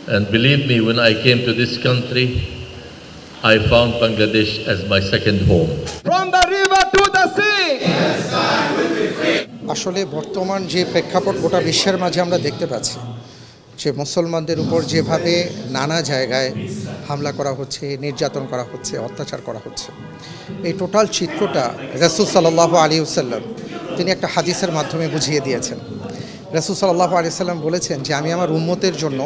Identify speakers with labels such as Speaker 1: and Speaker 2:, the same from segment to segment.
Speaker 1: And believe me, when I came to this country, I found Bangladesh as my second home.
Speaker 2: From the river to the sea.
Speaker 3: আসলে বর্তমান যে প্রেক্ষাপট গোটা বিশ্বের মাঝে আমরা দেখতে পাচ্ছি যে মুসলমানদের উপর যেভাবে নানা জায়গায় হামলা করা হচ্ছে, নির্যাতন করা হচ্ছে, অত্যাচার করা হচ্ছে, এই টোটাল চিত্রটা রাসূল সাল্লাল্লাহু আলাইহি ওয়াসাল্লাম তিনি একটা হাদিসের মাধ্যমে বুঝিয়ে দিয়েছেন। রাসূল সাল্লাল্লাহু আলাইহি ওয়াসাল্লাম বলেছেন যে আমি আমার উম্মতের জন্য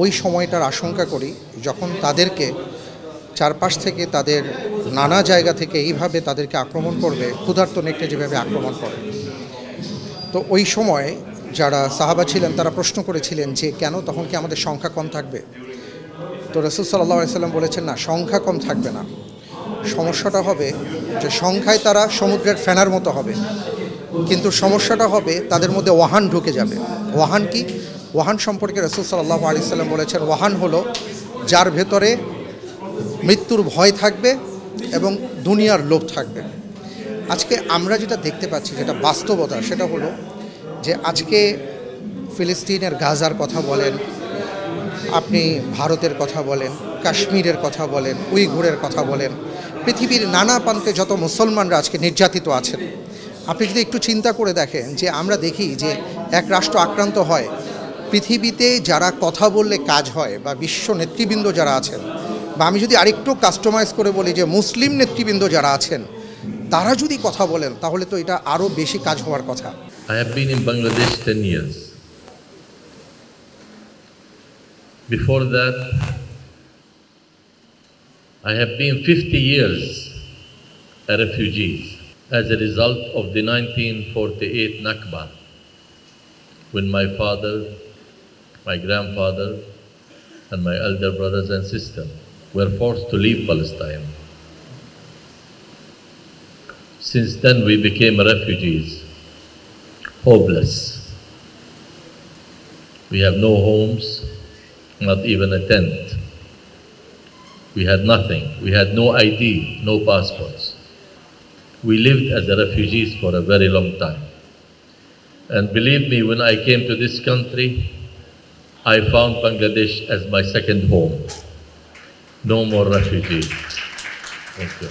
Speaker 3: ওই সময়টার আশঙ্কা করি যখন তাদেরকে চারপাশ থেকে তাদের নানা জায়গা থেকে এইভাবে তাদেরকে আক্রমণ করবে, ক্ষুধার্ত নেকড়ে যেভাবে আক্রমণ করে। তো ওই সময় যারা সাহাবা ছিলেন তারা প্রশ্ন করেছিলেন যে কেন, তখন কি আমাদের সংখ্যা কম থাকবে? তো রাসূল সাল্লাল্লাহু আলাইহি ওয়াসাল্লাম বলেছেন না, সংখ্যা কম থাকবে না, সমস্যাটা হবে যে সংখ্যায় তারা সমুদ্রের ফেনার মতো হবে, কিন্তু সমস্যাটা হবে তাদের মধ্যে ওয়াহান ঢুকে যাবে। ওয়াহান কি? ওয়াহান সম্পর্কে রাসূল সাল্লাল্লাহু আলাইহি ওয়াসাল্লাম বলেছেন ওয়াহান হলো যার ভেতরে মৃত্যুর ভয় থাকবে এবং দুনিয়ার লোভ থাকবে। আজকে আমরা যেটা দেখতে পাচ্ছি, যেটা বাস্তবতা, সেটা হলো যে আজকে ফিলিস্তিনের গাজার কথা বলেন, আপনি ভারতের কথা বলেন, কাশ্মীরের কথা বলেন, উইঘুরের কথা বলেন, পৃথিবীর নানা প্রান্তে যত মুসলমানরা আজকে নির্যাতিত আছেন, আপনি যদি একটু চিন্তা করে দেখেন যে আমরা দেখি যে এক রাষ্ট্র আক্রান্ত হয়, পৃথিবীতে যারা কথা বললে কাজ হয় বা বিশ্ব নেতৃবৃন্দ যারা আছেন, বা আমি যদি আরেকটু কাস্টমাইজ করে বলি যে মুসলিম নেতৃবৃন্দ যারা আছেন, তারা যদি কথা বলেন তাহলে তো এটা আরও বেশি কাজ হওয়ার কথা।
Speaker 1: I have been in Bangladesh 10 years. Before that, I have been 50 years a refugee as a result of the 1948 Nakba, when my father, my grandfather, and my elder brothers and sisters were forced to leave Palestine. Since then, we became refugees, homeless. We have no homes, not even a tent. We had nothing. We had no ID, no passports. We lived as refugees for a very long time. And believe me, when I came to this country, I found Bangladesh as my second home. No more refugees. Thank you.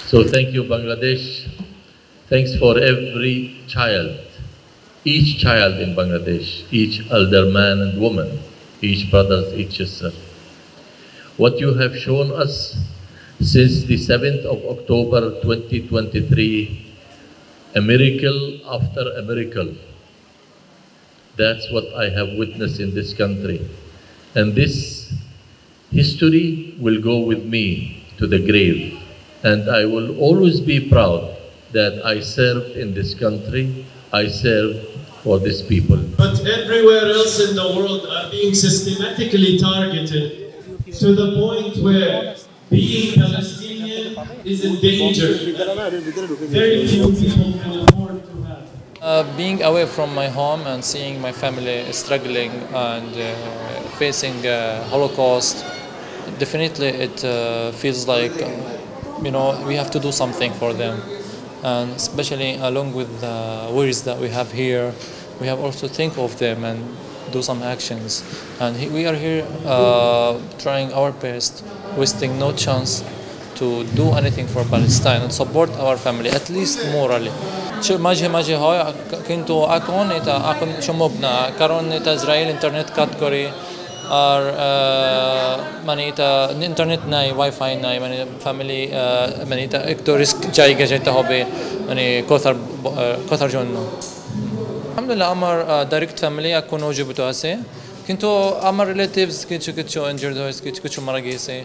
Speaker 1: So thank you, Bangladesh. Thanks for every child, each child in Bangladesh, each elder man and woman, each brother, each sister. What you have shown us since the 7th of October 2023, a miracle after a miracle. That's what I have witnessed in this country. And this history will go with me to the grave. And I will always be proud that I served in this country, I served for these people.
Speaker 4: But everywhere else in the world are being systematically targeted to the point where being Palestinian is in danger. Very few people can afford to have.
Speaker 5: Being away from my home and seeing my family struggling and facing Holocaust, definitely it feels like we have to do something for them, and especially along with the worries that we have here, we have also think of them and do some actions. And we are here trying our best, wasting no chance to do anything for Palestine and support our family, at least morally. মাঝে মাঝে হয়, কিন্তু এখন সম্ভব না, কারণ এটা Israel internet কাট করে, আর মানে এটা ইন্টারনেট নাই, ওয়াইফাই নাই, মানে ফ্যামিলি মানে এটা একটু রিস্ক জায়গা যেতে হবে মানে কথার জন্য। আলহামদুলিল্লাহ আমার ডাইরেক্ট ফ্যামিলি এখনও জীবিত আছে, কিন্তু আমার রিলেটিভস কিছু ইনজার্ড হয়েছে, কিছু মারা গিয়েছে।